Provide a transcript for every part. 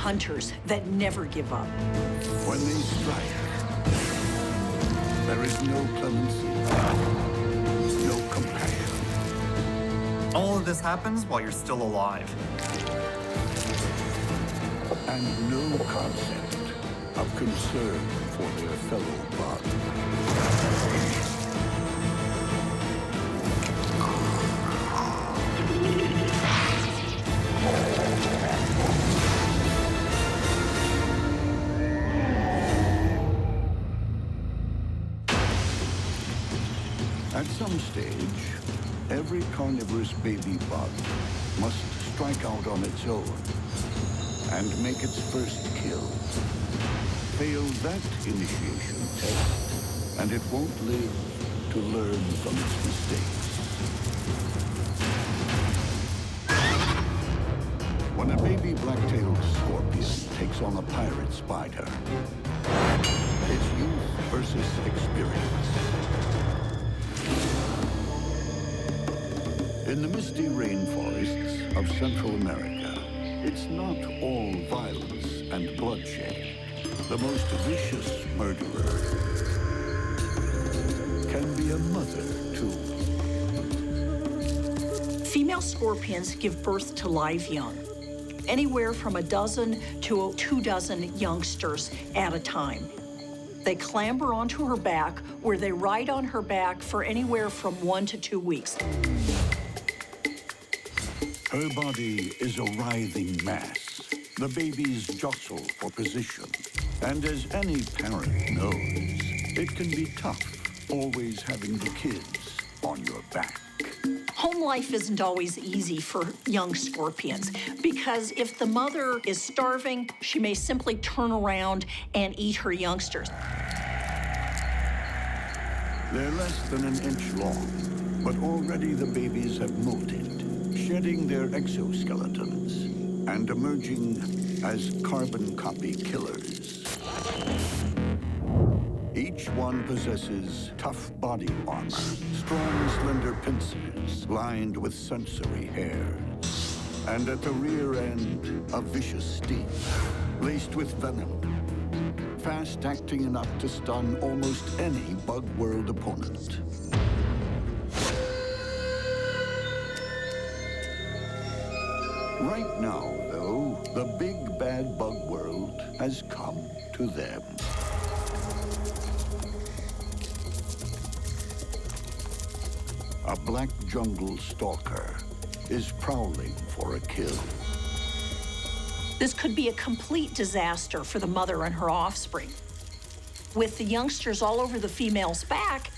hunters that never give up. When they strike, there is no clemency, no compassion. All of this happens while you're still alive. And no concept of concern for their fellow bug. At some stage, every carnivorous baby bug must strike out on its own and make its first kill. Fail that initiation test, and it won't live to learn from its mistakes. When a baby black-tailed scorpion takes on a pirate spider, it's youth versus experience. In the misty rainforests of Central America, it's not all violence and bloodshed. The most vicious murderer can be a mother, too. Female scorpions give birth to live young, anywhere from a dozen to 24 youngsters at a time. They clamber onto her back, where they ride on her back for anywhere from 1 to 2 weeks. Her body is a writhing mass. The babies jostle for position. And as any parent knows, it can be tough always having the kids on your back. Home life isn't always easy for young scorpions because if the mother is starving, she may simply turn around and eat her youngsters. They're less than an inch long, but already the babies have molted, shedding their exoskeletons and emerging as carbon copy killers. Each one possesses tough body armor, strong, slender pincers lined with sensory hairs, and at the rear end, a vicious sting laced with venom, fast-acting enough to stun almost any bug world opponent. Right now, though, the big bad bug world has come to them. A black jungle stalker is prowling for a kill. This could be a complete disaster for the mother and her offspring. With the youngsters all over the female's back,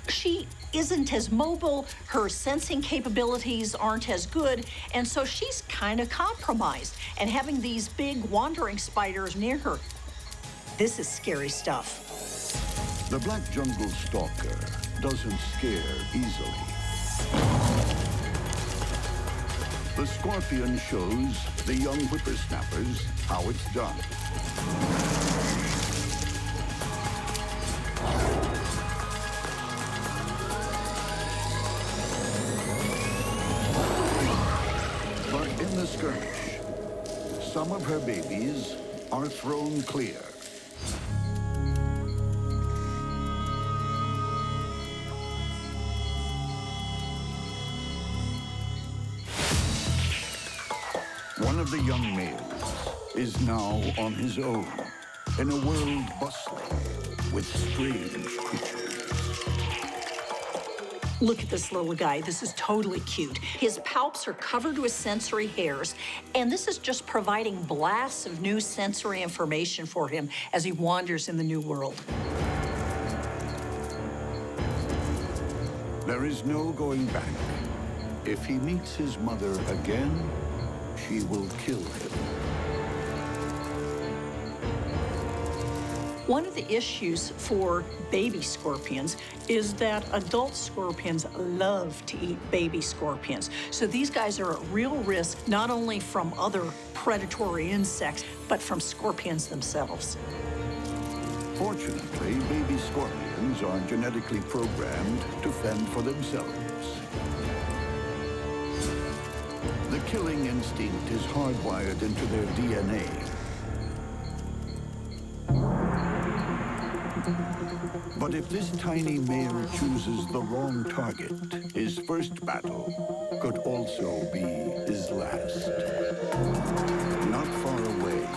she isn't as mobile, her sensing capabilities aren't as good, and so she's kind of compromised. And having these big wandering spiders near her, this is scary stuff. The black jungle stalker doesn't scare easily. The scorpion shows the young whippersnappers how it's done. But in the skirmish, some of her babies are thrown clear. One of the young males is now on his own in a world bustling with strange creatures. Look at this little guy. This is totally cute. His palps are covered with sensory hairs, and this is just providing blasts of new sensory information for him as he wanders in the new world. There is no going back. If he meets his mother again, she will kill him. One of the issues for baby scorpions is that adult scorpions love to eat baby scorpions. So these guys are at real risk, not only from other predatory insects, but from scorpions themselves. Fortunately, baby scorpions are genetically programmed to fend for themselves. The killing instinct is hardwired into their DNA. But if this tiny male chooses the wrong target, his first battle could also be his last. Not far away,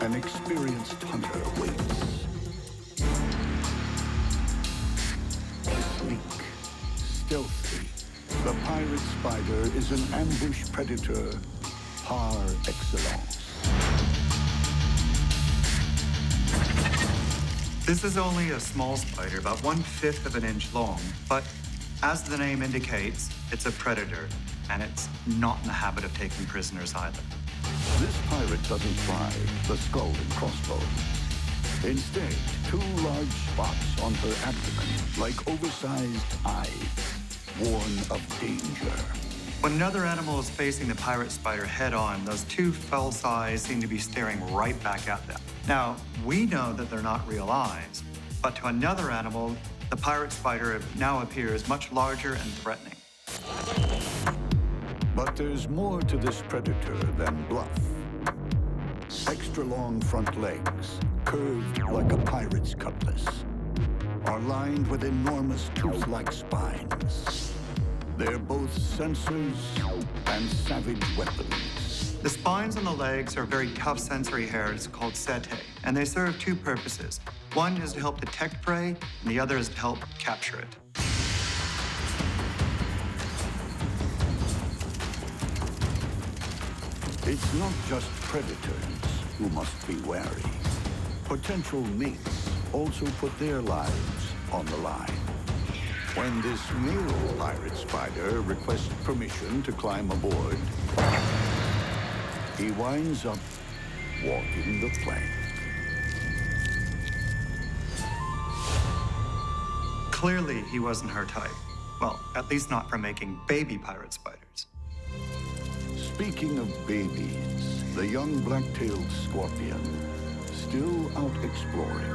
an experienced hunter waits. Sleek, stealthy, the pirate spider is an ambush predator par excellence. This is only a small spider, about 1/5 of an inch long, but as the name indicates, it's a predator, and it's not in the habit of taking prisoners either. This pirate doesn't fly the skull and crossbones. Instead, 2 large spots on her abdomen, like oversized eyes, warn of danger. When another animal is facing the pirate spider head-on, those 2 false eyes seem to be staring right back at them. Now, we know that they're not real eyes, but to another animal, the pirate spider now appears much larger and threatening. But there's more to this predator than bluff. Extra long front legs, curved like a pirate's cutlass, are lined with enormous tooth-like spines. They're both sensors and savage weapons. The spines on the legs are very tough sensory hairs called setae, and they serve 2 purposes. One is to help detect prey, and the other is to help capture it. It's not just predators who must be wary. Potential mates also put their lives on the line. When this male pirate spider requests permission to climb aboard, he winds up walking the plank. Clearly, he wasn't her type. Well, at least not for making baby pirate spiders. Speaking of babies, the young black-tailed scorpion, still out exploring,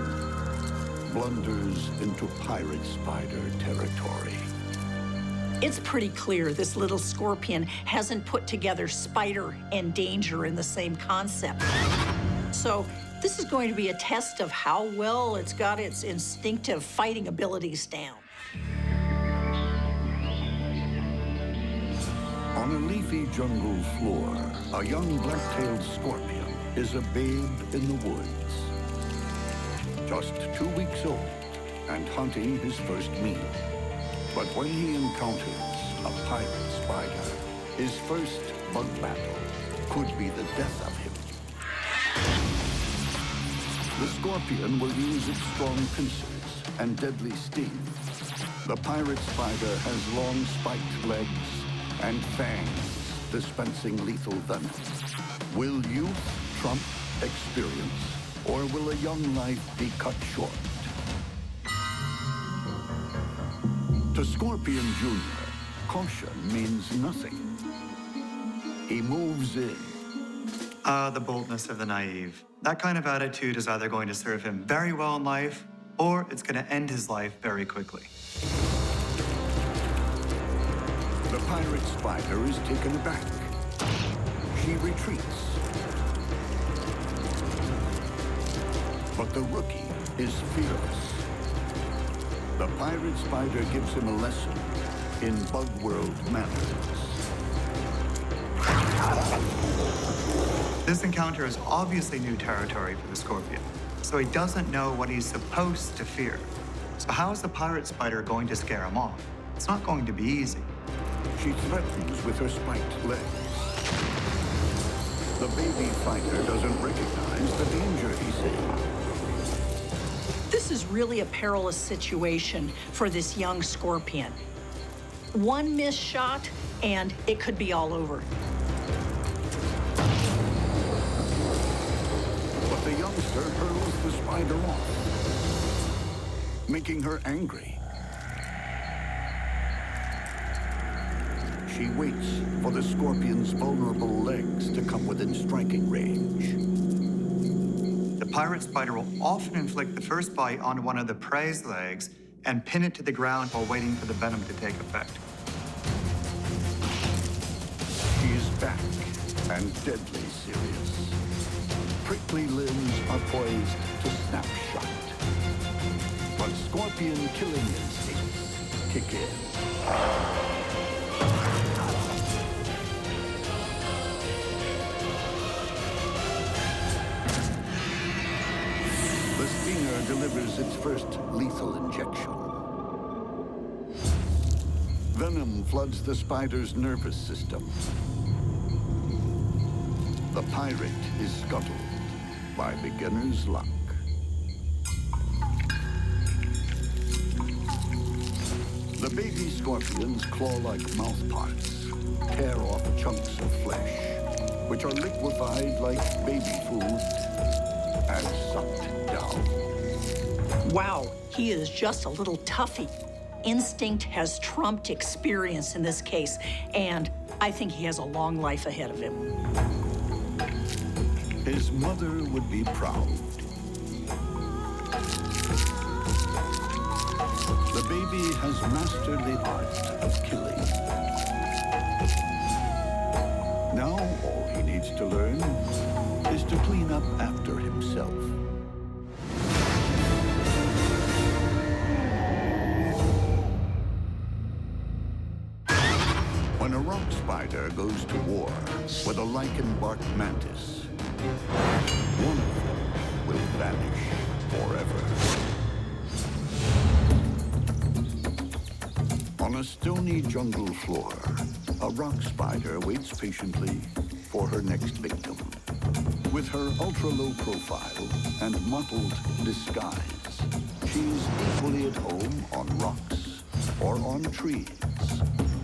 blunders into pirate spider territory. It's pretty clear this little scorpion hasn't put together spider and danger in the same concept. So this is going to be a test of how well it's got its instinctive fighting abilities down. On a leafy jungle floor, a young black-tailed scorpion is a babe in the woods. Just 2 weeks old and hunting his first meal. But when he encounters a pirate spider, his first bug battle could be the death of him. The scorpion will use its strong pincers and deadly sting. The pirate spider has long spiked legs and fangs dispensing lethal venom. Will youth trump experience, or will a young life be cut short? To Scorpion Jr., caution means nothing. He moves in. The boldness of the naive. That kind of attitude is either going to serve him very well in life, or it's going to end his life very quickly. The pirate spider is taken aback. She retreats. But the rookie is fearless. The pirate spider gives him a lesson in bug world manners. This encounter is obviously new territory for the scorpion, so he doesn't know what he's supposed to fear. So how is the pirate spider going to scare him off? It's not going to be easy. She threatens with her spiked legs. The baby fighter doesn't recognize the danger he's in. This is really a perilous situation for this young scorpion. One missed shot, and it could be all over. But the youngster hurls the spider off, making her angry. She waits for the scorpion's vulnerable legs to come within striking range. The pirate spider will often inflict the first bite on one of the prey's legs and pin it to the ground while waiting for the venom to take effect. She is back and deadly serious. Prickly limbs are poised to snap shut. But scorpion killing instincts kick in. The stinger delivers its first lethal injection. Venom floods the spider's nervous system. The pirate is scuttled by beginner's luck. The baby scorpions claw like mouthparts, tear off chunks of flesh, which are liquefied like baby food and sucked down. Wow, he is just a little toughie. Instinct has trumped experience in this case, and I think he has a long life ahead of him. His mother would be proud. The baby has mastered the art of killing. Now all he needs to learn is to clean up after himself. When a rock spider goes to war with a lichen-bark mantis, one of them will vanish forever. On a stony jungle floor, a rock spider waits patiently for her next victim. With her ultra-low profile and mottled disguise, she's equally at home on rocks or on trees,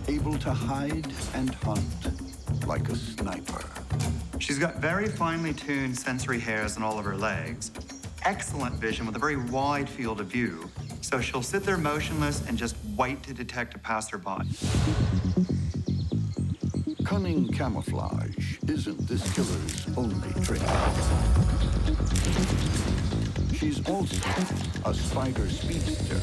able to hide and hunt like a sniper. She's got very finely tuned sensory hairs on all of her legs, excellent vision with a very wide field of view, so she'll sit there motionless and just wait to detect a passerby. Cunning camouflage isn't this killer's only trick. She's also a spider speedster.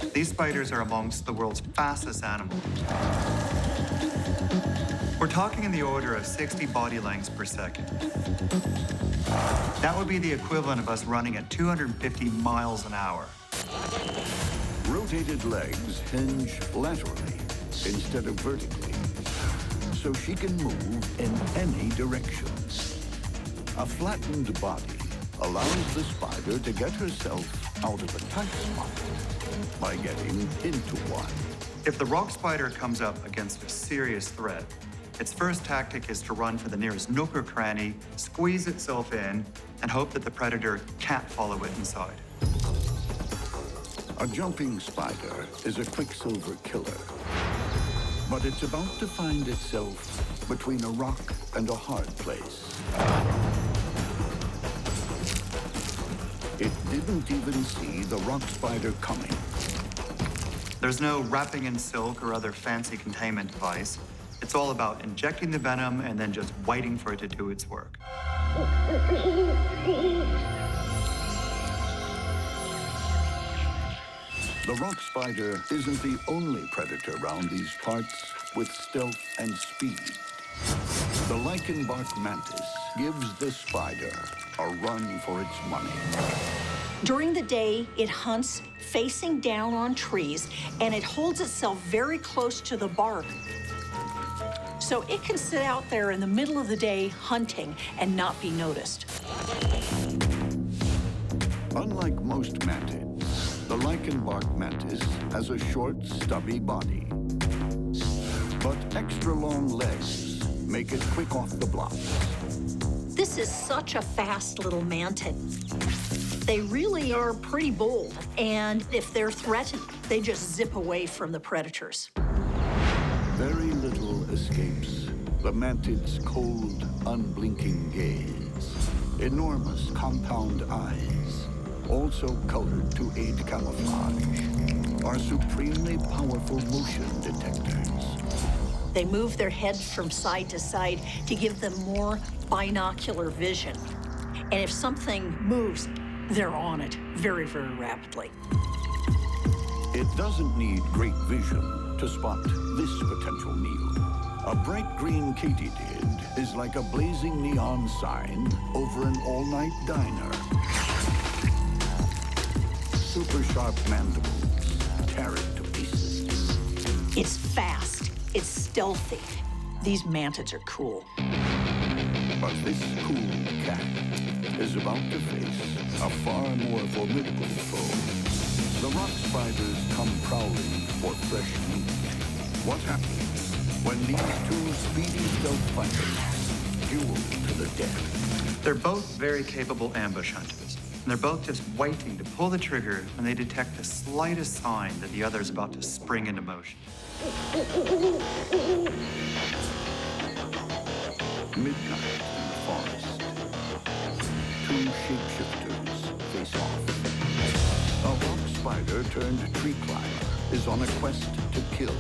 These spiders are amongst the world's fastest animals. We're talking in the order of 60 body lengths per second. That would be the equivalent of us running at 250 miles an hour. Rotated legs hinge laterally instead of vertically, so she can move in any direction. A flattened body allows the spider to get herself out of a tight spot by getting into one. If the rock spider comes up against a serious threat, its first tactic is to run for the nearest nook or cranny, squeeze itself in, and hope that the predator can't follow it inside. A jumping spider is a quicksilver killer, but it's about to find itself between a rock and a hard place. It didn't even see the rock spider coming. There's no wrapping in silk or other fancy containment device. It's all about injecting the venom and then just waiting for it to do its work. The rock spider isn't the only predator around these parts with stealth and speed. The lichen-bark mantis gives the spider a run for its money. During the day, it hunts facing down on trees, and it holds itself very close to the bark. So it can sit out there in the middle of the day hunting and not be noticed. Unlike most mantids, the lichen-bark mantis has a short, stubby body. But extra long legs make it quick off the block. This is such a fast little mantid. They really are pretty bold, and if they're threatened, they just zip away from the predators. Very little escapes the mantid's cold, unblinking gaze. Enormous compound eyes, also colored to aid camouflage, are supremely powerful motion detectors. They move their heads from side to side to give them more binocular vision. And if something moves, they're on it very, very rapidly. It doesn't need great vision to spot this potential meal. A bright green katydid is like a blazing neon sign over an all-night diner. Super sharp mandibles tear it to pieces. It's fast. It's stealthy. These mantids are cool. But this cool cat is about to face a far more formidable foe. The rock spiders come prowling for fresh meat. What happens when these two speedy stealth fighters duel to the death? They're both very capable ambush hunters, and they're both just waiting to pull the trigger when they detect the slightest sign that the other is about to spring into motion. Midnight in the forest. Two shapeshifters face off. A rock spider turned tree climber is on a quest to kill.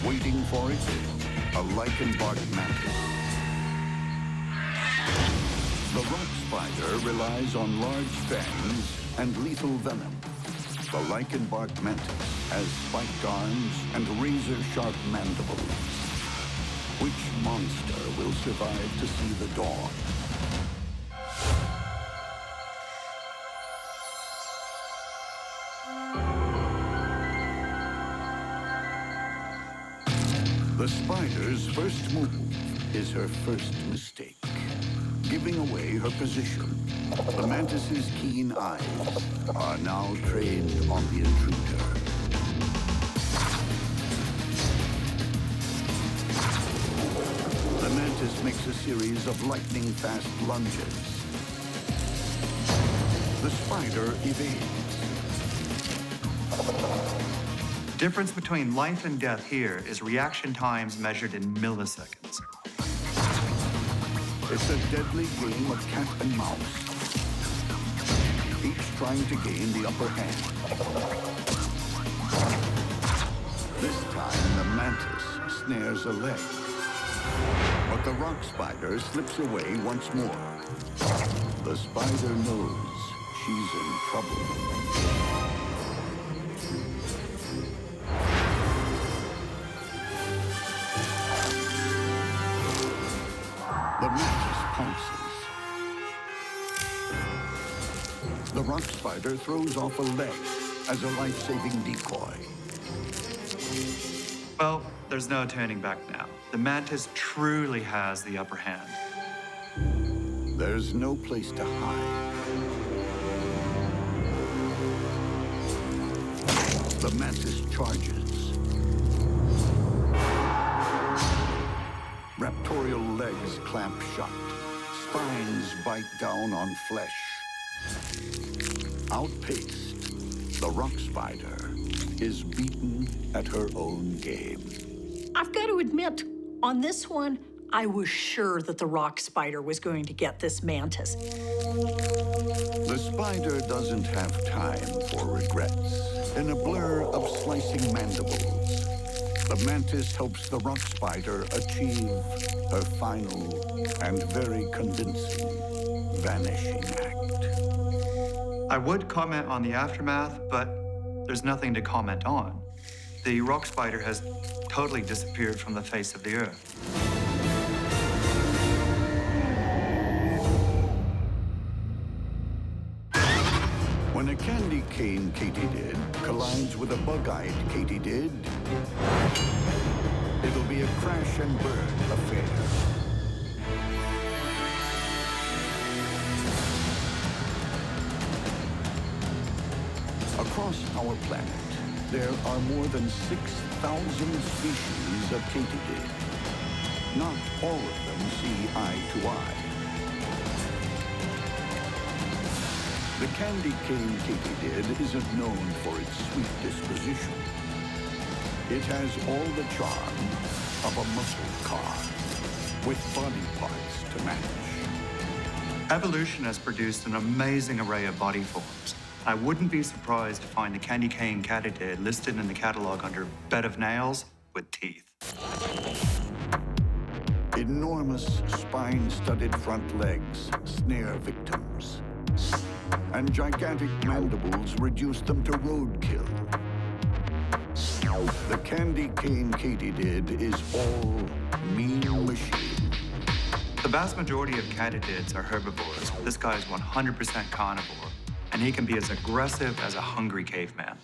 Waiting for it, a lichen-bark mantis. The rock spider relies on large fangs and lethal venom. The lichen-bark mantis has spiked arms and razor-sharp mandibles. Which monster will survive to see the dawn? The spider's first move is her first mistake, giving away her position. The mantis's keen eyes are now trained on the intruder. The mantis makes a series of lightning-fast lunges. The spider evades. The difference between life and death here is reaction times measured in milliseconds. It's a deadly game of cat and mouse, each trying to gain the upper hand. This time, the mantis snares a leg, but the rock spider slips away once more. The spider knows she's in trouble. The mantis pounces. The rock spider throws off a leg as a life-saving decoy. Well, there's no turning back now. The mantis truly has the upper hand. There's no place to hide. The mantis charges. Raptorial legs clamp shut. Spines bite down on flesh. Outpaced, the rock spider is beaten at her own game. I've got to admit, on this one, I was sure that the rock spider was going to get this mantis. The spider doesn't have time for regrets. In a blur of slicing mandibles, the mantis helps the rock spider achieve her final and very convincing vanishing act. I would comment on the aftermath, but there's nothing to comment on. The rock spider has totally disappeared from the face of the earth. When a candy cane katydid collides with a bug-eyed katydid, it'll be a crash and burn affair. Across our planet, there are more than 6,000 species of katydid. Not all of them see eye to eye. The candy cane katydid isn't known for its sweet disposition. It has all the charm of a muscle car, with body parts to match. Evolution has produced an amazing array of body forms. I wouldn't be surprised to find the candy cane Katydid listed in the catalog under bed of nails with teeth. Enormous spine-studded front legs snare victims, and gigantic mandibles reduce them to roadkill. The candy cane katydid is all mean machine. The vast majority of katydids are herbivores. This guy is 100% carnivore, and he can be as aggressive as a hungry caveman.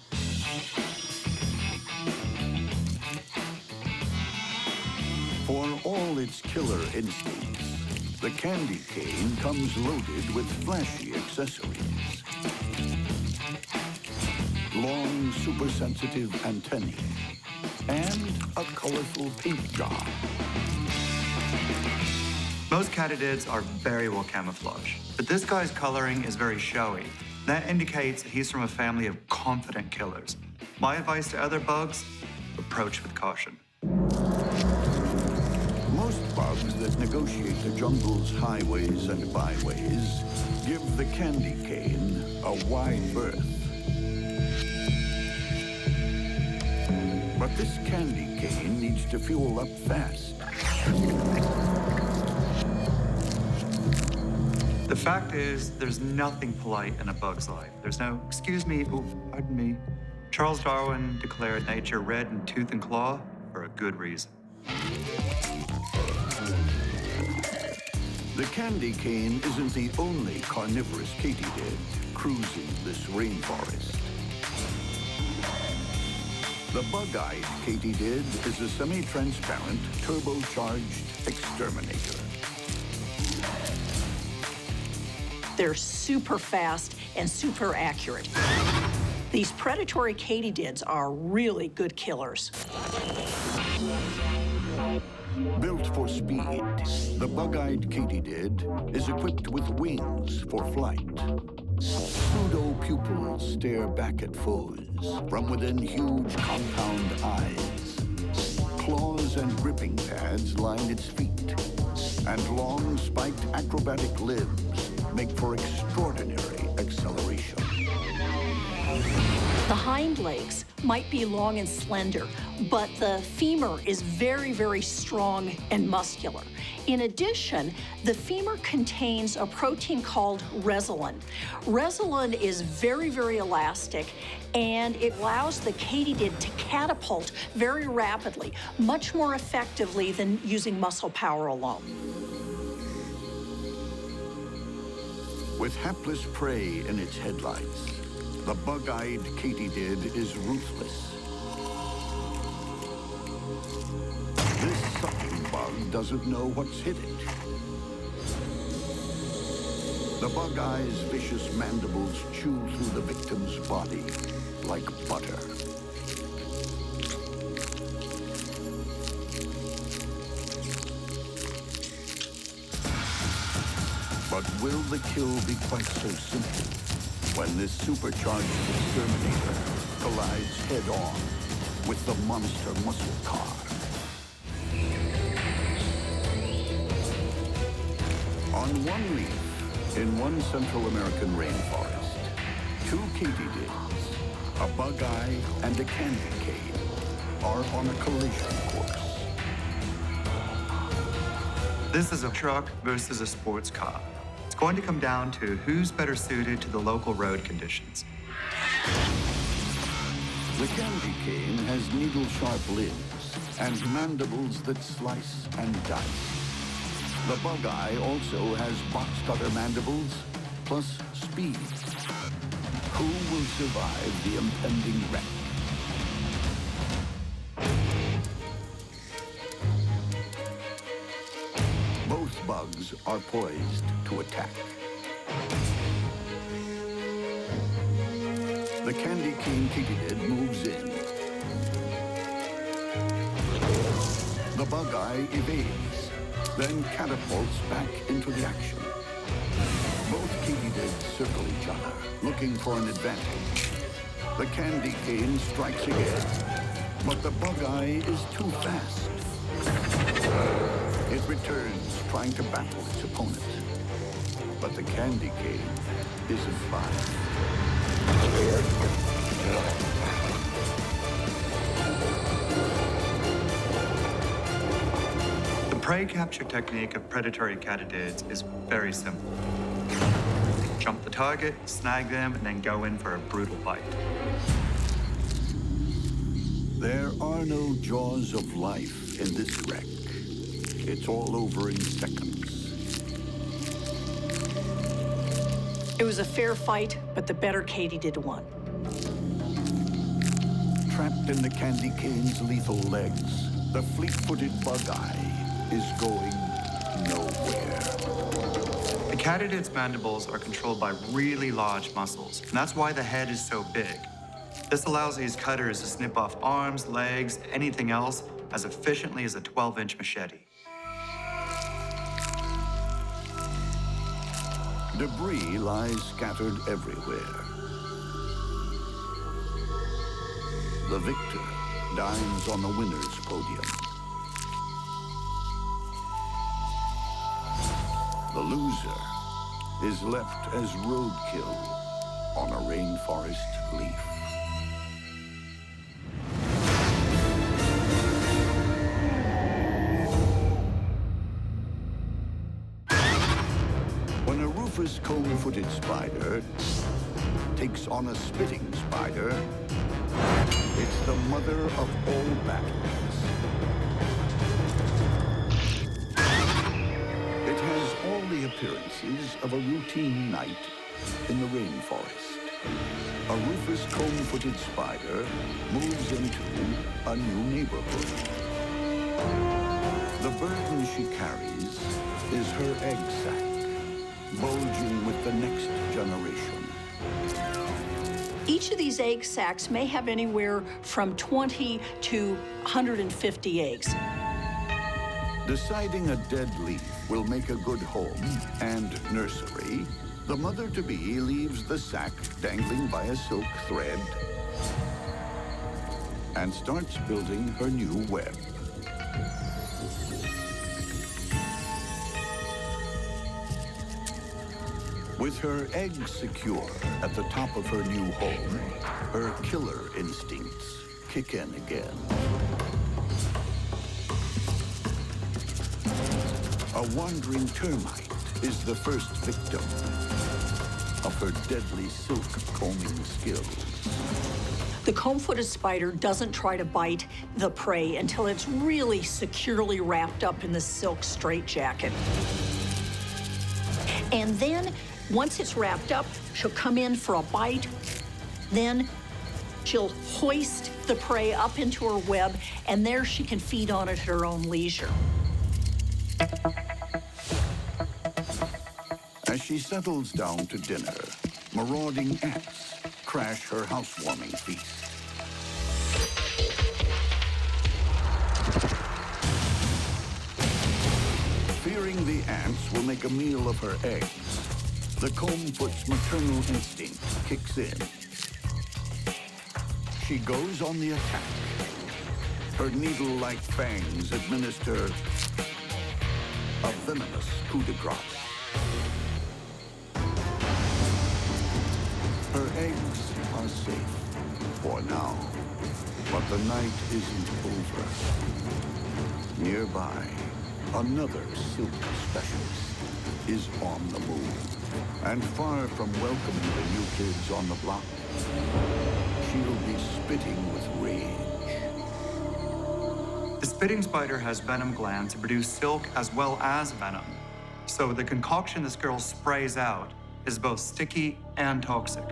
For all its killer instincts, the candy cane comes loaded with flashy accessories. Long, super-sensitive antennae, and a colorful paint job. Most katydids are very well camouflaged, but this guy's coloring is very showy. That indicates that he's from a family of confident killers. My advice to other bugs, approach with caution. Most bugs that negotiate the jungle's highways and byways give the candy cane a wide berth. But this candy cane needs to fuel up fast. The fact is, there's nothing polite in a bug's life. There's no, excuse me, oh, pardon me. Charles Darwin declared nature red in tooth and claw for a good reason. The candy cane isn't the only carnivorous katydid cruising this rainforest. The bug-eyed katydid is a semi-transparent, turbocharged exterminator. They're super fast and super accurate. These predatory katydids are really good killers. Built for speed, the bug-eyed katydid is equipped with wings for flight. Pseudo-pupils stare back at foes from within huge compound eyes. Claws and gripping pads line its feet, and long spiked acrobatic limbs make for extraordinary acceleration. The hind legs might be long and slender, but the femur is very, very strong and muscular. In addition, the femur contains a protein called resolin. Resolin is very, very elastic, and it allows the katydid to catapult very rapidly, much more effectively than using muscle power alone. With hapless prey in its headlights, the bug-eyed katydid is ruthless. This sucking bug doesn't know what's hit it. The bug-eye's vicious mandibles chew through the victim's body like butter. But will the kill be quite so simple when this supercharged exterminator collides head-on with the monster muscle car? On one leaf, in one Central American rainforest, two katydids, a bug-eye and a candy cane, are on a collision course. This is a truck versus a sports car. It's going to come down to who's better suited to the local road conditions. The candy cane has needle-sharp limbs and mandibles that slice and dice. The bug-eye also has box-cutter mandibles, plus speed. Who will survive the impending wreck? Both bugs are poised to attack. The candy cane katydid moves in. The bug-eye evades, then catapults back into the action. Both katydids circle each other, looking for an advantage. The candy cane strikes again, but the bug-eye is too fast. It returns, trying to battle its opponent. But the candy cane isn't fine. The prey capture technique of predatory katydids is very simple. Jump the target, snag them, and then go in for a brutal bite. There are no jaws of life in this wreck. It's all over in seconds. It was a fair fight, but the better Katydid won. Trapped in the candy cane's lethal legs, the fleet-footed bug-eye is going nowhere. The katydid's mandibles are controlled by really large muscles, and that's why the head is so big. This allows these cutters to snip off arms, legs, anything else as efficiently as a 12-inch machete. Debris lies scattered everywhere. The victor dines on the winner's podium. The loser is left as roadkill on a rainforest leaf. When a rufous comb-footed spider takes on a spitting spider, it's the mother of all battles. It has all the appearances of a routine night in the rainforest. A rufous comb-footed spider moves into a new neighborhood. The burden she carries is her egg sac, bulging with the next generation. Each of these egg sacs may have anywhere from 20 to 150 eggs. Deciding a dead leaf will make a good home and nursery, the mother-to-be leaves the sac dangling by a silk thread and starts building her new web. With her eggs secure at the top of her new home, her killer instincts kick in again. A wandering termite is the first victim of her deadly silk combing skills. The comb-footed spider doesn't try to bite the prey until it's really securely wrapped up in the silk straitjacket. And then, once it's wrapped up, she'll come in for a bite. Then she'll hoist the prey up into her web, and there she can feed on it at her own leisure. As she settles down to dinner, marauding ants crash her housewarming feast. Fearing the ants will make a meal of her eggs, the comb-foot's maternal instinct kicks in. She goes on the attack. Her needle-like fangs administer a venomous coup de grace. Her eggs are safe for now, but the night isn't over. Nearby, another silk specialist is on the move. And far from welcoming the new kids on the block, she'll be spitting with rage. The spitting spider has venom glands to produce silk as well as venom. So the concoction this girl sprays out is both sticky and toxic.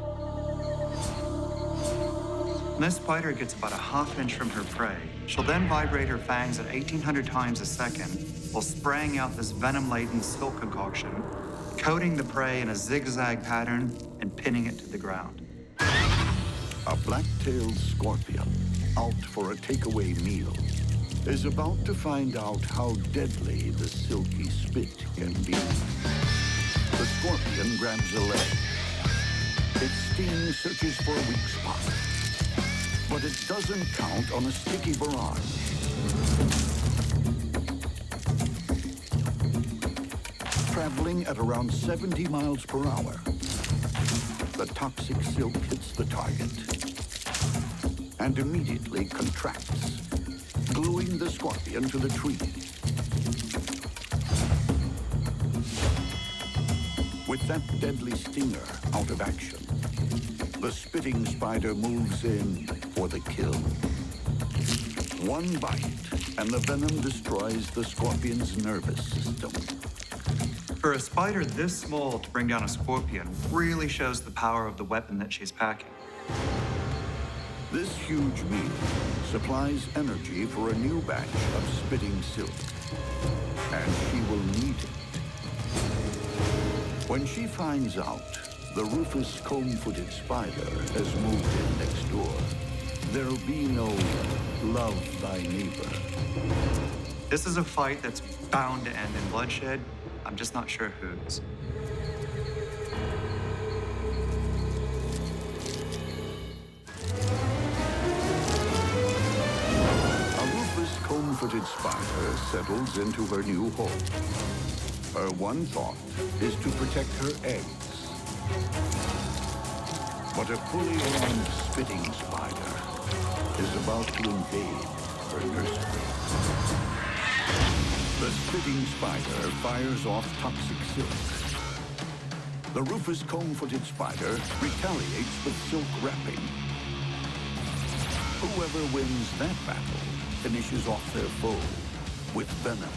When this spider gets about a half inch from her prey, she'll then vibrate her fangs at 1,800 times a second while spraying out this venom-laden silk concoction, coating the prey in a zigzag pattern and pinning it to the ground. A black-tailed scorpion, out for a takeaway meal, is about to find out how deadly the silky spit can be. The scorpion grabs a leg. Its sting searches for a weak spot, but it doesn't count on a sticky barrage. Traveling at around 70 miles per hour, the toxic silk hits the target and immediately contracts, gluing the scorpion to the tree. With that deadly stinger out of action, the spitting spider moves in for the kill. One bite, and the venom destroys the scorpion's nervous system. For a spider this small to bring down a scorpion really shows the power of the weapon that she's packing. This huge meal supplies energy for a new batch of spitting silk, and she will need it. When she finds out the rufous comb-footed spider has moved in next door, there'll be no love thy neighbor. This is a fight that's bound to end in bloodshed. I'm just not sure whose. A rufous comb-footed spider settles into her new home. Her one thought is to protect her eggs. But a fully armed spitting spider is about to invade her nursery. The spitting spider fires off toxic silk. The rufous comb-footed spider retaliates with silk wrapping. Whoever wins that battle finishes off their foe with venom.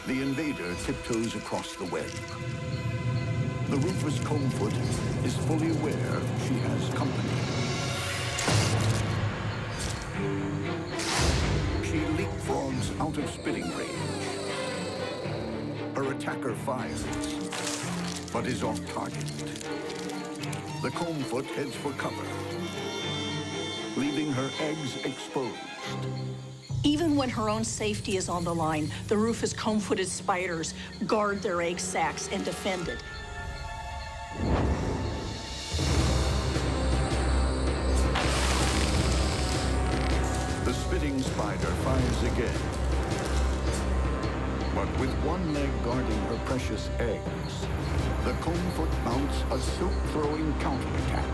The invader tiptoes across the web. The rufous combfoot is fully aware she has company. She leapfrogs out of spitting range. Her attacker fires, but is off target. The combfoot heads for cover, leaving her eggs exposed. Even when her own safety is on the line, the rufous comb-footed spiders guard their egg sacs and defend it. The spitting spider fires again. But with one leg guarding her precious eggs, the combfoot mounts a silk-throwing counterattack.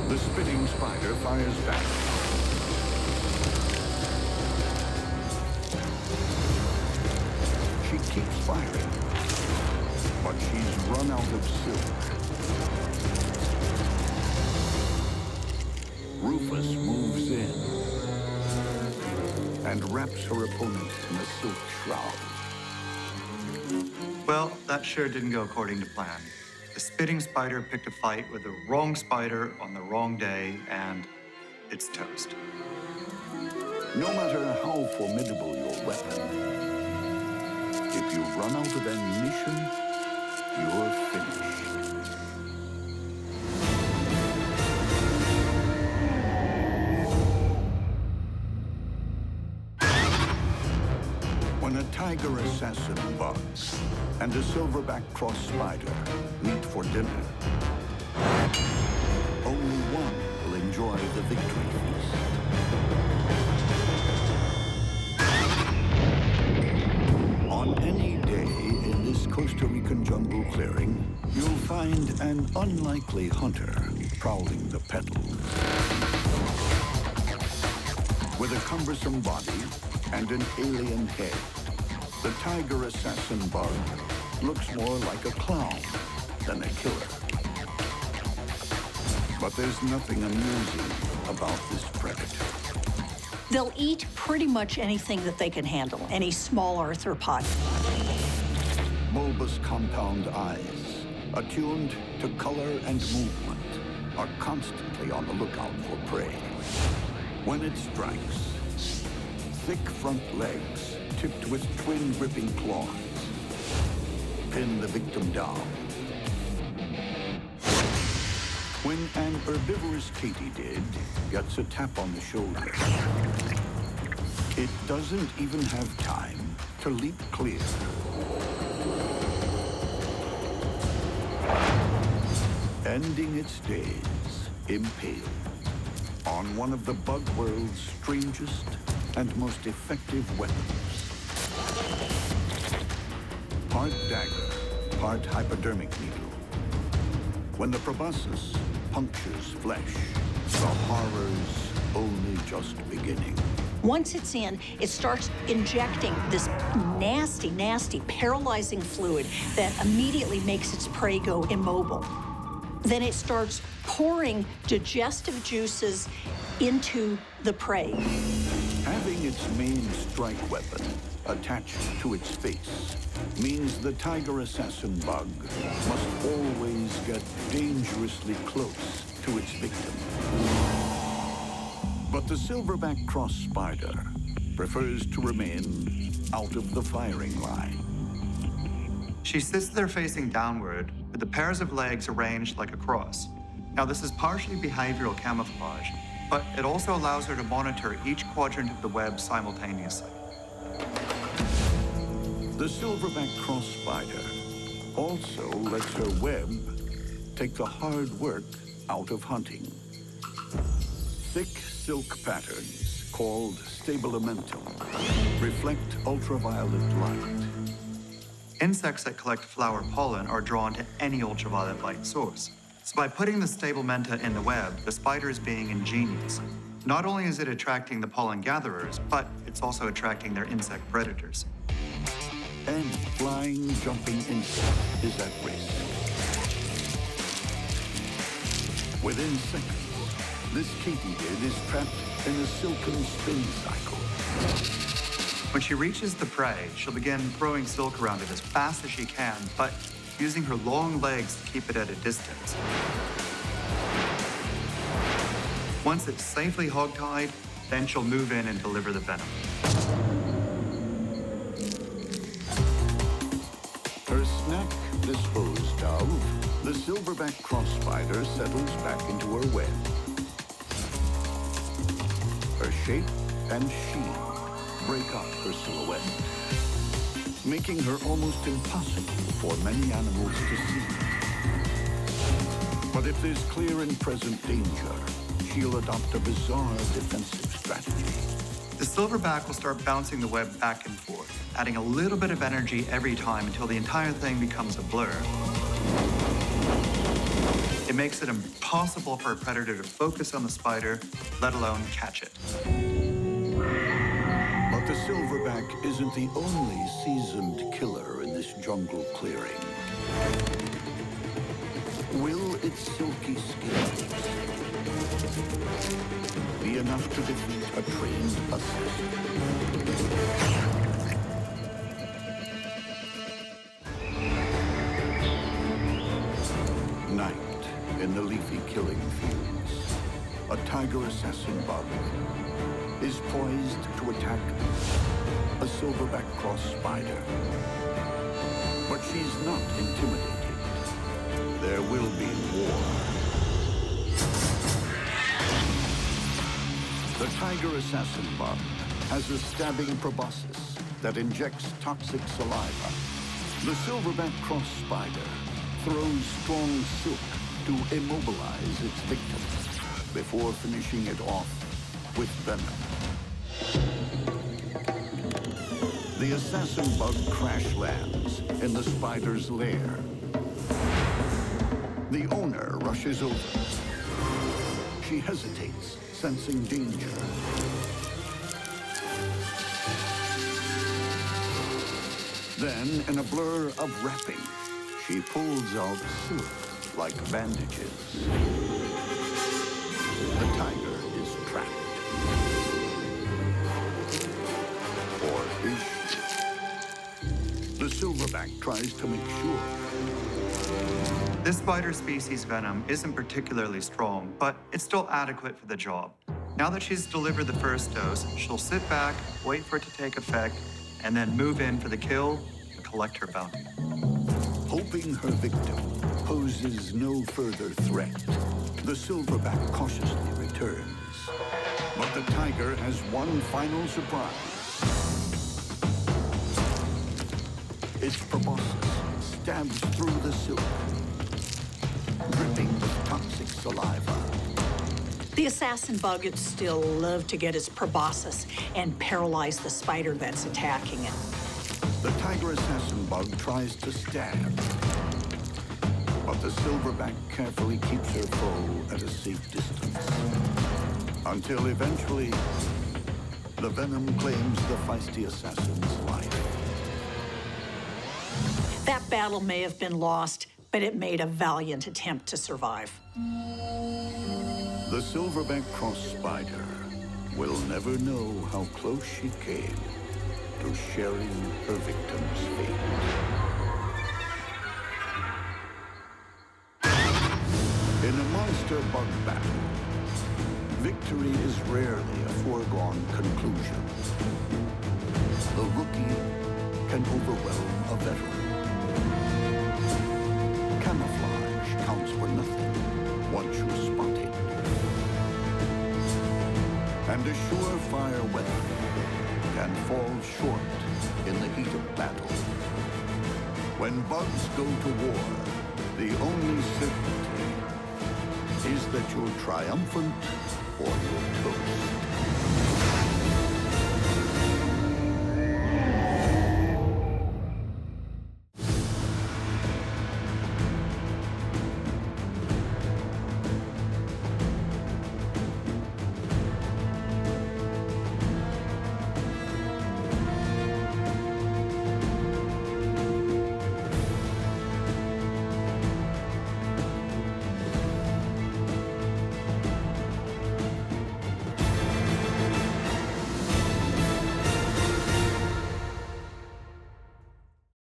The spitting spider fires back. She keeps firing, but she's run out of silk. Rufus moves in and wraps her opponent in a silk shroud. Well, that sure didn't go according to plan. The spitting spider picked a fight with the wrong spider on the wrong day, and it's toast. No matter how formidable your weapon, if you run out of ammunition, you're finished. When a tiger assassin bug and a silverback cross spider meet for dinner, only one will enjoy the victory feast. On any day in this Costa Rican jungle clearing, you'll find an unlikely hunter prowling the petals. With a cumbersome body and an alien head, the tiger assassin bug looks more like a clown than a killer. But there's nothing amusing about this predator. They'll eat pretty much anything that they can handle, any small arthropod. Bulbous compound eyes, attuned to color and movement, are constantly on the lookout for prey. When it strikes, thick front legs tipped with twin gripping claws pin the victim down. When an herbivorous katydid gets a tap on the shoulder, it doesn't even have time to leap clear. Ending its days impaled on one of the bug world's strangest and most effective weapons. Part dagger, part hypodermic needle. When the proboscis punctures flesh, the horror's only just beginning. Once it's in, it starts injecting this nasty, nasty, paralyzing fluid that immediately makes its prey go immobile. Then it starts pouring digestive juices into the prey. Having its main strike weapon attached to its face means the tiger assassin bug must always get dangerously close to its victim. But the silverback cross spider prefers to remain out of the firing line. She sits there facing downward with the pairs of legs arranged like a cross. Now, this is partially behavioral camouflage, but it also allows her to monitor each quadrant of the web simultaneously. The silverback cross spider also lets her web take the hard work out of hunting. Thick silk patterns called stabilimentum reflect ultraviolet light. Insects that collect flower pollen are drawn to any ultraviolet light source. So by putting the stablementa in the web, the spider is being ingenious. Not only is it attracting the pollen gatherers, but it's also attracting their insect predators. Any flying, jumping insect is at risk. Within seconds, this katydid is trapped in a silken spin cycle. When she reaches the prey, she'll begin throwing silk around it as fast as she can, but using her long legs to keep it at a distance. Once it's safely hogtied, then she'll move in and deliver the venom. Her snack disposed of, the silverback cross spider settles back into her web. Her shape and sheen break up her silhouette, making her almost impossible for many animals to see. But if there's clear and present danger, she'll adopt a bizarre defensive strategy. The silverback will start bouncing the web back and forth, adding a little bit of energy every time until the entire thing becomes a blur. It makes it impossible for a predator to focus on the spider, let alone catch it. But the silverback isn't the only seasoned killer in this jungle clearing. Will its silky skins be enough to defeat a trained assassin? Night in the leafy killing fields. A tiger assassin bug is poised to attack a silverback cross spider. But she's not intimidated. There will be war. The tiger assassin bug has a stabbing proboscis that injects toxic saliva. The silverback cross spider throws strong silk to immobilize its victim before finishing it off with venom. The assassin bug crash lands in the spider's lair. The owner rushes over. She hesitates, sensing danger. Then, in a blur of wrapping, she pulls out silk like bandages. The tiger is trapped. Or is she? The silverback tries to make sure. This spider species venom isn't particularly strong, but it's still adequate for the job. Now that she's delivered the first dose, she'll sit back, wait for it to take effect, and then move in for the kill and collect her bounty. Hoping her victim poses no further threat, the silverback cautiously returns. But the tiger has one final surprise. Its proboscis stabs through the silk, dripping with toxic saliva. The assassin bug would still love to get its proboscis and paralyze the spider that's attacking it. The tiger assassin bug tries to stab, but the silverback carefully keeps her foe at a safe distance. Until eventually, The venom claims the feisty assassin's life. That battle may have been lost, but it made a valiant attempt to survive. The silverback cross spider will never know how close she came to sharing her victim's fate. In a monster bug battle, victory is rarely a foregone conclusion. The rookie can overwhelm a veteran. Camouflage counts for nothing once you're spotted. And a surefire weapon can fall short in the heat of battle. When bugs go to war, the only certainty is that you're triumphant or